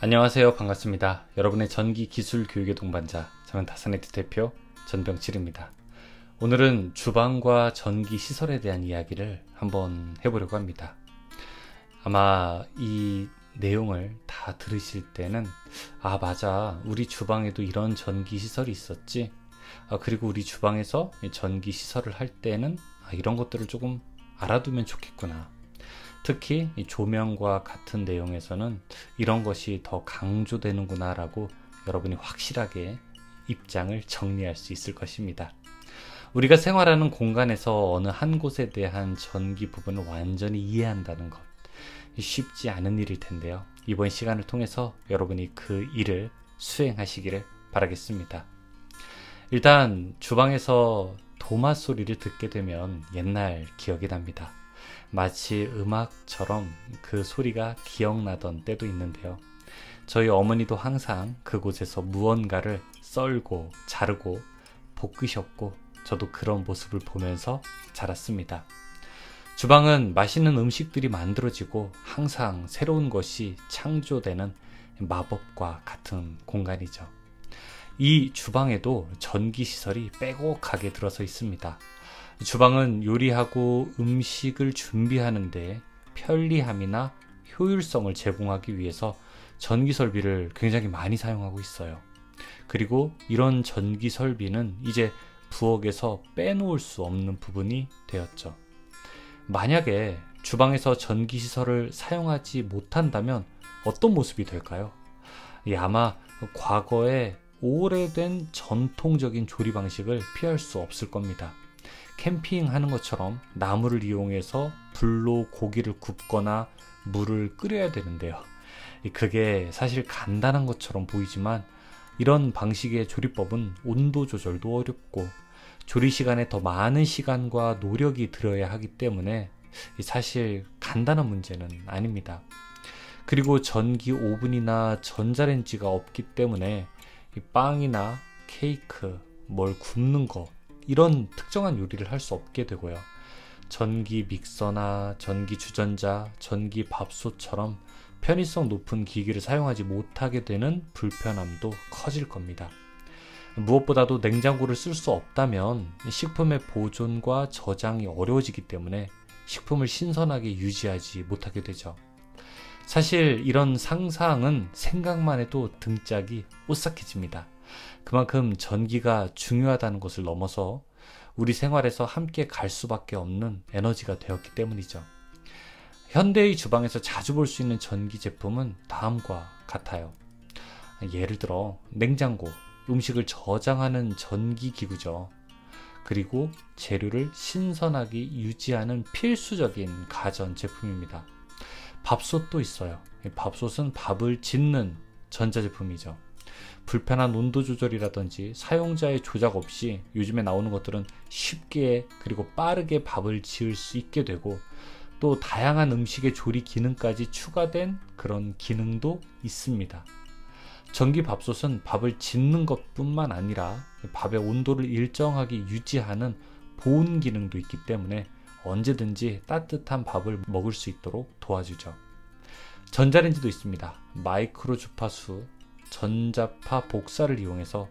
안녕하세요. 반갑습니다. 여러분의 전기 기술 교육의 동반자, 저는 다산네트 대표 전병칠입니다. 오늘은 주방과 전기 시설에 대한 이야기를 한번 해보려고 합니다. 아마 이 내용을 다 들으실 때는 맞아, 우리 주방에도 이런 전기 시설이 있었지. 그리고 우리 주방에서 전기 시설을 할 때는 이런 것들을 조금 알아두면 좋겠구나. 특히 이 조명과 같은 내용에서는 이런 것이 더 강조되는구나 라고 여러분이 확실하게 입장을 정리할 수 있을 것입니다. 우리가 생활하는 공간에서 어느 한 곳에 대한 전기 부분을 완전히 이해한다는 것, 쉽지 않은 일일 텐데요. 이번 시간을 통해서 여러분이 그 일을 수행하시기를 바라겠습니다. 일단 주방에서 도마 소리를 듣게 되면 옛날 기억이 납니다. 마치 음악처럼 그 소리가 기억나던 때도 있는데요. 저희 어머니도 항상 그곳에서 무언가를 썰고 자르고 볶으셨고, 저도 그런 모습을 보면서 자랐습니다. 주방은 맛있는 음식들이 만들어지고 항상 새로운 것이 창조되는 마법과 같은 공간이죠. 이 주방에도 전기시설이 빼곡하게 들어서 있습니다. 주방은 요리하고 음식을 준비하는데 편리함이나 효율성을 제공하기 위해서 전기 설비를 굉장히 많이 사용하고 있어요. 그리고 이런 전기 설비는 이제 부엌에서 빼놓을 수 없는 부분이 되었죠. 만약에 주방에서 전기 시설을 사용하지 못한다면 어떤 모습이 될까요? 아마 과거의 오래된 전통적인 조리 방식을 피할 수 없을 겁니다. 캠핑하는 것처럼 나무를 이용해서 불로 고기를 굽거나 물을 끓여야 되는데요. 그게 사실 간단한 것처럼 보이지만 이런 방식의 조리법은 온도 조절도 어렵고 조리 시간에 더 많은 시간과 노력이 들어야 하기 때문에 사실 간단한 문제는 아닙니다. 그리고 전기 오븐이나 전자레인지가 없기 때문에 빵이나 케이크, 뭘 굽는 거, 이런 특정한 요리를 할 수 없게 되고요. 전기 믹서나 전기 주전자, 전기 밥솥처럼 편의성 높은 기기를 사용하지 못하게 되는 불편함도 커질 겁니다. 무엇보다도 냉장고를 쓸 수 없다면 식품의 보존과 저장이 어려워지기 때문에 식품을 신선하게 유지하지 못하게 되죠. 사실 이런 상상은 생각만 해도 등짝이 오싹해집니다. 그만큼 전기가 중요하다는 것을 넘어서 우리 생활에서 함께 갈 수밖에 없는 에너지가 되었기 때문이죠. 현대의 주방에서 자주 볼 수 있는 전기 제품은 다음과 같아요. 예를 들어 냉장고, 음식을 저장하는 전기 기구죠. 그리고 재료를 신선하게 유지하는 필수적인 가전 제품입니다. 밥솥도 있어요. 밥솥은 밥을 짓는 전자제품이죠. 불편한 온도 조절이라든지 사용자의 조작 없이 요즘에 나오는 것들은 쉽게 그리고 빠르게 밥을 지을 수 있게 되고, 또 다양한 음식의 조리 기능까지 추가된 그런 기능도 있습니다. 전기 밥솥은 밥을 짓는 것뿐만 아니라 밥의 온도를 일정하게 유지하는 보온 기능도 있기 때문에 언제든지 따뜻한 밥을 먹을 수 있도록 도와주죠. 전자레인지도 있습니다. 마이크로 주파수, 전자파 복사를 이용해서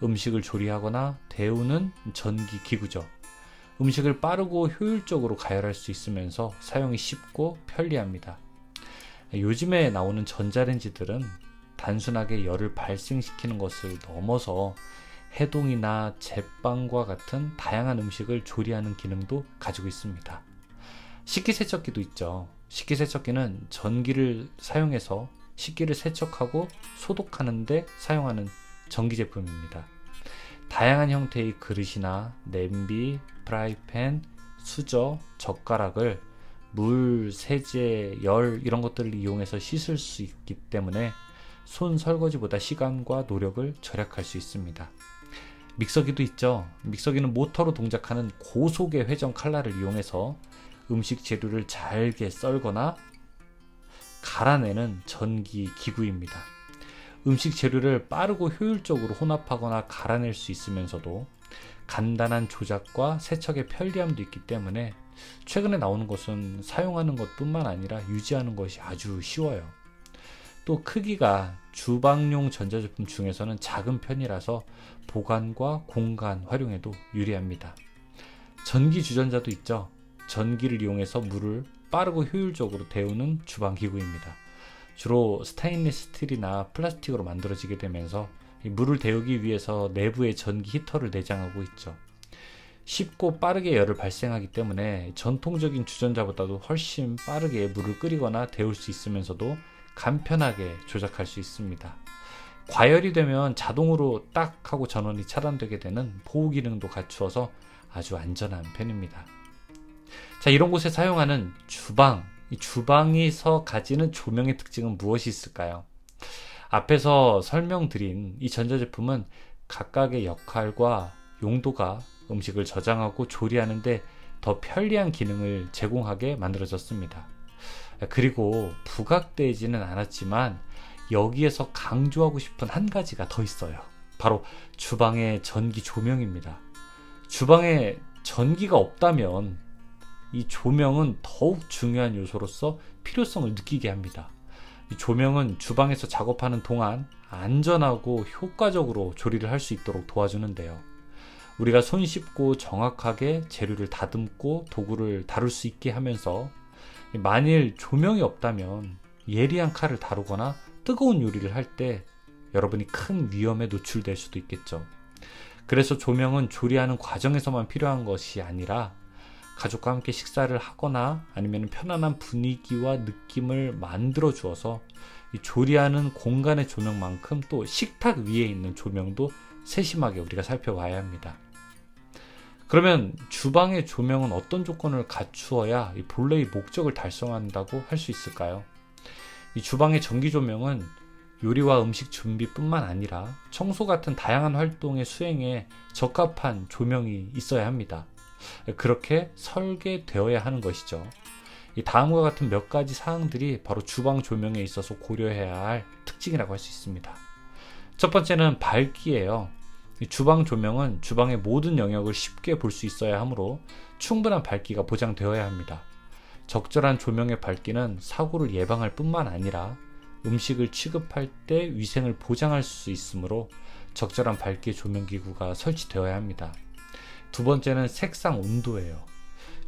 음식을 조리하거나 데우는 전기 기구죠. 음식을 빠르고 효율적으로 가열할 수 있으면서 사용이 쉽고 편리합니다. 요즘에 나오는 전자레인지들은 단순하게 열을 발생시키는 것을 넘어서 해동이나 제빵과 같은 다양한 음식을 조리하는 기능도 가지고 있습니다. 식기세척기도 있죠. 식기세척기는 전기를 사용해서 식기를 세척하고 소독하는 데 사용하는 전기 제품입니다. 다양한 형태의 그릇이나 냄비, 프라이팬, 수저, 젓가락을 물, 세제, 열 이런 것들을 이용해서 씻을 수 있기 때문에 손 설거지보다 시간과 노력을 절약할 수 있습니다. 믹서기도 있죠. 믹서기는 모터로 동작하는 고속의 회전 칼날을 이용해서 음식 재료를 잘게 썰거나 갈아내는 전기 기구입니다. 음식 재료를 빠르고 효율적으로 혼합하거나 갈아낼 수 있으면서도 간단한 조작과 세척의 편리함도 있기 때문에 최근에 나오는 것은 사용하는 것뿐만 아니라 유지하는 것이 아주 쉬워요. 또 크기가 주방용 전자제품 중에서는 작은 편이라서 보관과 공간 활용에도 유리합니다. 전기 주전자도 있죠. 전기를 이용해서 물을 빠르고 효율적으로 데우는 주방기구입니다. 주로 스테인리스 스틸이나 플라스틱으로 만들어지게 되면서 물을 데우기 위해서 내부에 전기 히터를 내장하고 있죠. 쉽고 빠르게 열을 발생하기 때문에 전통적인 주전자보다도 훨씬 빠르게 물을 끓이거나 데울 수 있으면서도 간편하게 조작할 수 있습니다. 과열이 되면 자동으로 딱 하고 전원이 차단되게 되는 보호 기능도 갖추어서 아주 안전한 편입니다. 자, 이런 곳에 사용하는 주방, 이 주방에서 가지는 조명의 특징은 무엇이 있을까요? 앞에서 설명드린 이 전자제품은 각각의 역할과 용도가 음식을 저장하고 조리하는데 더 편리한 기능을 제공하게 만들어졌습니다. 그리고 부각되지는 않았지만 여기에서 강조하고 싶은 한 가지가 더 있어요. 바로 주방의 전기 조명입니다. 주방에 전기가 없다면 이 조명은 더욱 중요한 요소로서 필요성을 느끼게 합니다. 이 조명은 주방에서 작업하는 동안 안전하고 효과적으로 조리를 할 수 있도록 도와주는데요. 우리가 손쉽고 정확하게 재료를 다듬고 도구를 다룰 수 있게 하면서 만일 조명이 없다면 예리한 칼을 다루거나 뜨거운 요리를 할 때 여러분이 큰 위험에 노출될 수도 있겠죠. 그래서 조명은 조리하는 과정에서만 필요한 것이 아니라 가족과 함께 식사를 하거나 아니면 편안한 분위기와 느낌을 만들어 주어서 이 조리하는 공간의 조명만큼 또 식탁 위에 있는 조명도 세심하게 우리가 살펴봐야 합니다. 그러면 주방의 조명은 어떤 조건을 갖추어야 이 본래의 목적을 달성한다고 할 수 있을까요? 이 주방의 전기 조명은 요리와 음식 준비뿐만 아니라 청소 같은 다양한 활동의 수행에 적합한 조명이 있어야 합니다. 그렇게 설계되어야 하는 것이죠. 이 다음과 같은 몇 가지 사항들이 바로 주방 조명에 있어서 고려해야 할 특징이라고 할 수 있습니다. 첫 번째는 밝기예요. 이 주방 조명은 주방의 모든 영역을 쉽게 볼 수 있어야 하므로 충분한 밝기가 보장되어야 합니다. 적절한 조명의 밝기는 사고를 예방할 뿐만 아니라 음식을 취급할 때 위생을 보장할 수 있으므로 적절한 밝기의 조명기구가 설치되어야 합니다. 두 번째는 색상 온도예요.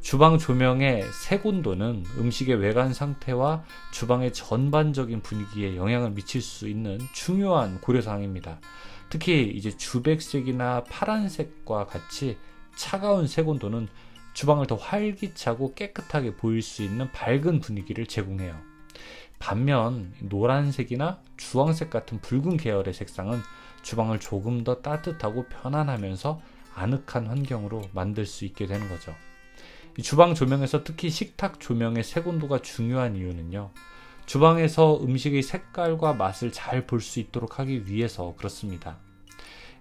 주방 조명의 색 온도는 음식의 외관 상태와 주방의 전반적인 분위기에 영향을 미칠 수 있는 중요한 고려사항입니다. 특히 이제 주백색이나 파란색과 같이 차가운 색 온도는 주방을 더 활기차고 깨끗하게 보일 수 있는 밝은 분위기를 제공해요. 반면 노란색이나 주황색 같은 붉은 계열의 색상은 주방을 조금 더 따뜻하고 편안하면서 아늑한 환경으로 만들 수 있게 되는 거죠. 이 주방 조명에서 특히 식탁 조명의 색 온도가 중요한 이유는요. 주방에서 음식의 색깔과 맛을 잘 볼 수 있도록 하기 위해서 그렇습니다.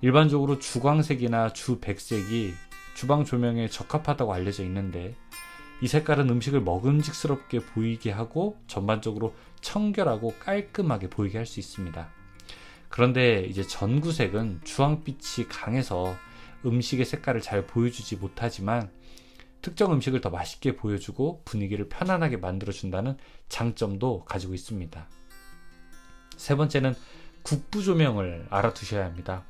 일반적으로 주광색이나 주백색이 주방 조명에 적합하다고 알려져 있는데 이 색깔은 음식을 먹음직스럽게 보이게 하고 전반적으로 청결하고 깔끔하게 보이게 할 수 있습니다. 그런데 이제 전구색은 주황빛이 강해서 음식의 색깔을 잘 보여주지 못하지만 특정 음식을 더 맛있게 보여주고 분위기를 편안하게 만들어준다는 장점도 가지고 있습니다. 세 번째는 국부 조명을 알아두셔야 합니다.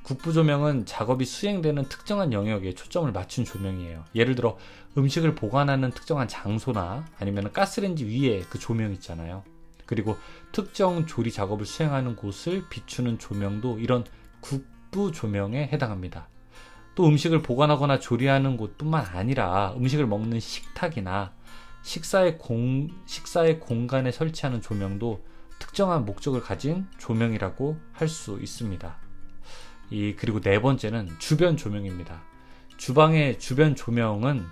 국부 조명은 작업이 수행되는 특정한 영역에 초점을 맞춘 조명이에요. 예를 들어 음식을 보관하는 특정한 장소나 아니면 가스레인지 위에 그 조명 있잖아요. 그리고 특정 조리 작업을 수행하는 곳을 비추는 조명도 이런 국부 조명에 해당합니다. 또 음식을 보관하거나 조리하는 곳뿐만 아니라 음식을 먹는 식탁이나 식사의 공간에 설치하는 조명도 특정한 목적을 가진 조명이라고 할 수 있습니다. 그리고 네 번째는 주변 조명입니다. 주방의 주변 조명은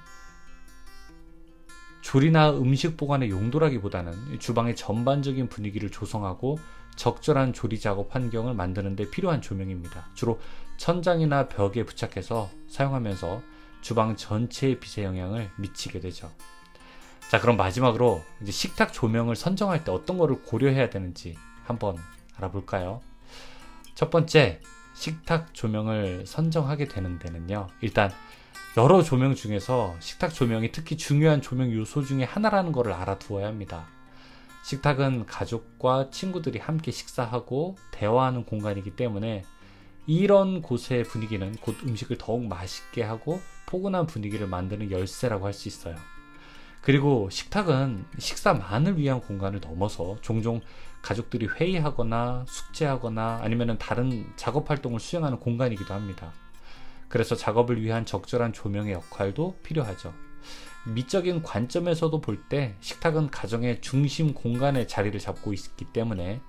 조리나 음식 보관의 용도라기보다는 주방의 전반적인 분위기를 조성하고 적절한 조리 작업 환경을 만드는 데 필요한 조명입니다. 주로 천장이나 벽에 부착해서 사용하면서 주방 전체의 빛에 영향을 미치게 되죠. 자, 그럼 마지막으로 이제 식탁 조명을 선정할 때 어떤 거를 고려해야 되는지 한번 알아볼까요? 첫 번째, 식탁 조명을 선정하게 되는 데는요. 일단 여러 조명 중에서 식탁 조명이 특히 중요한 조명 요소 중에 하나라는 것을 알아두어야 합니다. 식탁은 가족과 친구들이 함께 식사하고 대화하는 공간이기 때문에 이런 곳의 분위기는 곧 음식을 더욱 맛있게 하고 포근한 분위기를 만드는 열쇠라고 할 수 있어요. 그리고 식탁은 식사만을 위한 공간을 넘어서 종종 가족들이 회의하거나 숙제하거나 아니면 다른 작업 활동을 수행하는 공간이기도 합니다. 그래서 작업을 위한 적절한 조명의 역할도 필요하죠. 미적인 관점에서도 볼 때 식탁은 가정의 중심 공간에 자리를 잡고 있기 때문에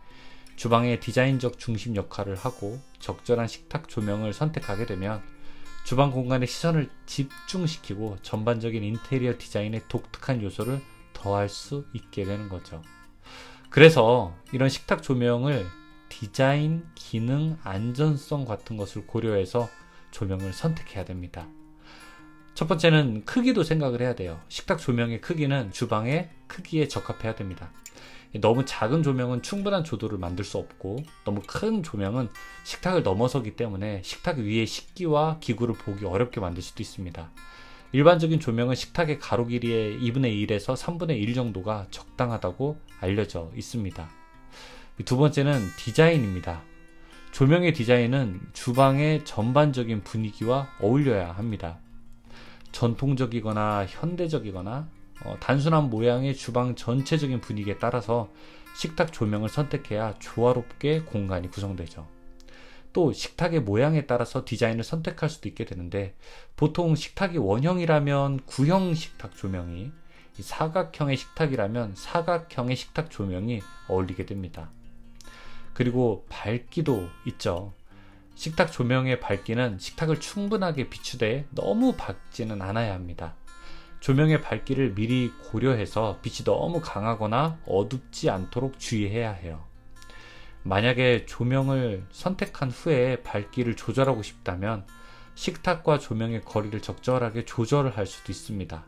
주방의 디자인적 중심 역할을 하고 적절한 식탁 조명을 선택하게 되면 주방 공간에 시선을 집중시키고 전반적인 인테리어 디자인의 독특한 요소를 더할 수 있게 되는 거죠. 그래서 이런 식탁 조명을 디자인, 기능, 안전성 같은 것을 고려해서 조명을 선택해야 됩니다. 첫 번째는 크기도 생각을 해야 돼요. 식탁 조명의 크기는 주방의 크기에 적합해야 됩니다. 너무 작은 조명은 충분한 조도를 만들 수 없고 너무 큰 조명은 식탁을 넘어서기 때문에 식탁 위의 식기와 기구를 보기 어렵게 만들 수도 있습니다. 일반적인 조명은 식탁의 가로 길이의 2분의 1에서 3분의 1 정도가 적당하다고 알려져 있습니다. 두 번째는 디자인입니다. 조명의 디자인은 주방의 전반적인 분위기와 어울려야 합니다. 전통적이거나 현대적이거나 단순한 모양의 주방 전체적인 분위기에 따라서 식탁 조명을 선택해야 조화롭게 공간이 구성되죠. 또 식탁의 모양에 따라서 디자인을 선택할 수도 있게 되는데 보통 식탁이 원형이라면 구형 식탁 조명이, 사각형의 식탁이라면 사각형의 식탁 조명이 어울리게 됩니다. 그리고 밝기도 있죠. 식탁 조명의 밝기는 식탁을 충분하게 비추되 너무 밝지는 않아야 합니다. 조명의 밝기를 미리 고려해서 빛이 너무 강하거나 어둡지 않도록 주의해야 해요. 만약에 조명을 선택한 후에 밝기를 조절하고 싶다면 식탁과 조명의 거리를 적절하게 조절을 할 수도 있습니다.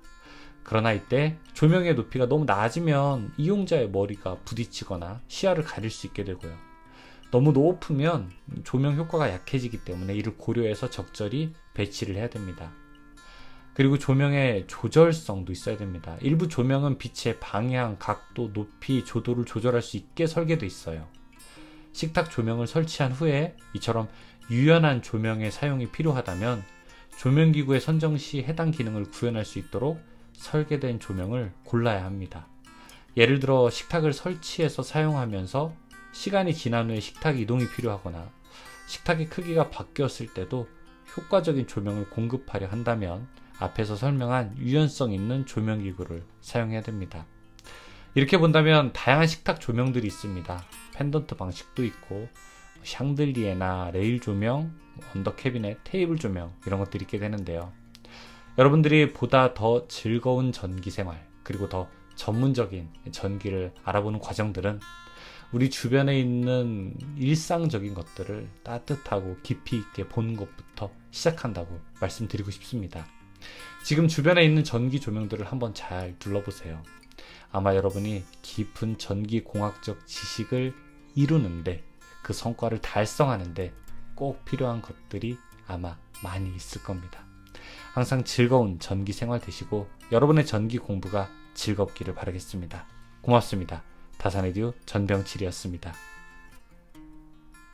그러나 이때 조명의 높이가 너무 낮으면 이용자의 머리가 부딪히거나 시야를 가릴 수 있게 되고요. 너무 높으면 조명 효과가 약해지기 때문에 이를 고려해서 적절히 배치를 해야 됩니다. 그리고 조명의 조절성도 있어야 됩니다. 일부 조명은 빛의 방향, 각도, 높이, 조도를 조절할 수 있게 설계되어 있어요. 식탁 조명을 설치한 후에 이처럼 유연한 조명의 사용이 필요하다면 조명기구의 선정 시 해당 기능을 구현할 수 있도록 설계된 조명을 골라야 합니다. 예를 들어 식탁을 설치해서 사용하면서 시간이 지난 후에 식탁 이동이 필요하거나 식탁의 크기가 바뀌었을 때도 효과적인 조명을 공급하려 한다면 앞에서 설명한 유연성 있는 조명기구를 사용해야 됩니다. 이렇게 본다면 다양한 식탁 조명들이 있습니다. 펜던트 방식도 있고 샹들리에나 레일 조명, 언더 캐비넷, 테이블 조명 이런 것들이 있게 되는데요. 여러분들이 보다 더 즐거운 전기 생활 그리고 더 전문적인 전기를 알아보는 과정들은 우리 주변에 있는 일상적인 것들을 따뜻하고 깊이 있게 보는 것부터 시작한다고 말씀드리고 싶습니다. 지금 주변에 있는 전기 조명들을 한번 잘 둘러보세요. 아마 여러분이 깊은 전기공학적 지식을 이루는데 그 성과를 달성하는데 꼭 필요한 것들이 아마 많이 있을 겁니다. 항상 즐거운 전기 생활 되시고 여러분의 전기 공부가 즐겁기를 바라겠습니다. 고맙습니다. 다산에듀 전병칠이었습니다.